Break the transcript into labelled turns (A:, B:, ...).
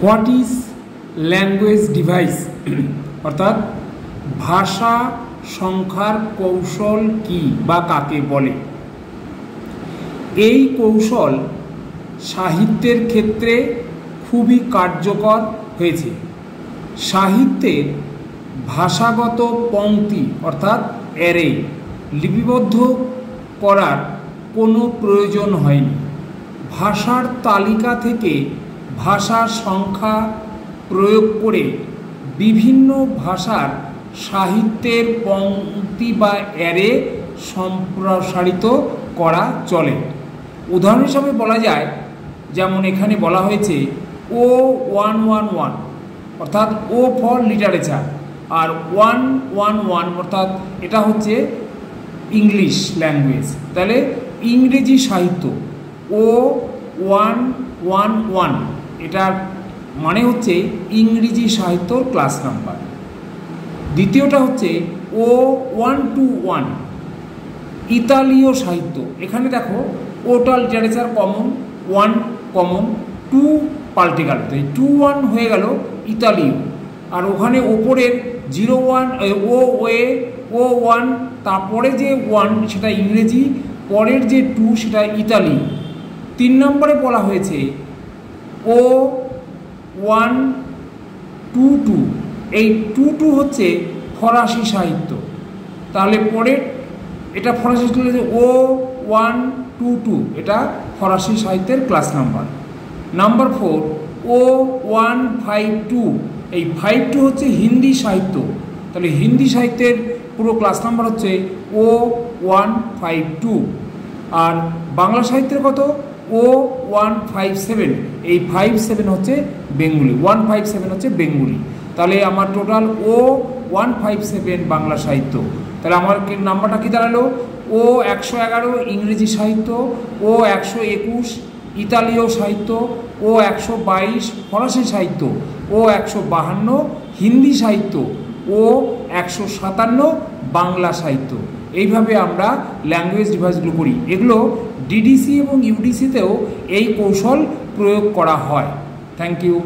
A: What is language device অর্থাৎ ভাষা সংখ্যার কৌশল কি বা কাকে বলে। এই কৌশল সাহিত্যের ক্ষেত্রে খুবই কার্যকর হয়েছে। সাহিত্যের ভাষাগত পংক্তি অর্থাৎ অ্যারে লিপিবদ্ধ করার কোনো প্রয়োজন হয়নি। ভাষার তালিকা থেকে ভাষার সংখ্যা প্রয়োগ করে বিভিন্ন ভাষার সাহিত্যের পংক্তি বা অ্যারে সম্প্রসারিত করা চলে। উদাহরণ হিসাবে বলা যায়, যেমন এখানে বলা হয়েছে O111 অর্থাৎ ও ফর লিটারেচার, আর 111 অর্থাৎ এটা হচ্ছে ইংলিশ ল্যাঙ্গুয়েজ, তাহলে ইংরেজি সাহিত্য। O111 এটার মানে হচ্ছে ইংরেজি সাহিত্য ক্লাস নাম্বার। দ্বিতীয়টা হচ্ছে O121 ইতালীয় সাহিত্য। এখানে দেখো ওটা লিটারেচার কমন, 1 কমন, 2 পাল্টে গেল, তাই 21 হয়ে গেল ইতালীয়। আর ওখানে ওপরের 01 O1 তারপরে যে 1 সেটা ইংরেজি, পরের যে 2 সেটা ইতালি। 3 নম্বরে বলা হয়েছে O122, এই 22 হচ্ছে ফরাসি সাহিত্য। তাহলে পরের এটা ফরাসি O122 এটা ফরাসি সাহিত্যের ক্লাস নাম্বার। নাম্বার 4 O152, এই 52 হচ্ছে হিন্দি সাহিত্য, তাহলে হিন্দি সাহিত্যের পুরো ক্লাস নাম্বার হচ্ছে O152। আর বাংলা সাহিত্যের কত O157, এই 57 হচ্ছে বেঙ্গলি, 157 হচ্ছে বেঙ্গলি। তাহলে আমার টোটাল O157 বাংলা সাহিত্য। তাহলে আমার নাম্বারটা কী দাঁড়ালো? O111 ইংরেজি সাহিত্য, O121 ইতালীয় সাহিত্য, O122 ফরাসি সাহিত্য, O152 হিন্দি সাহিত্য, O157 বাংলা সাহিত্য। এইভাবে আমরা ল্যাঙ্গুয়েজ ডিভাইসগুলো করি। এগুলো ডিডিসি এবং ইউডিসিতেও এই কৌশল প্রয়োগ করা হয়। Thank you.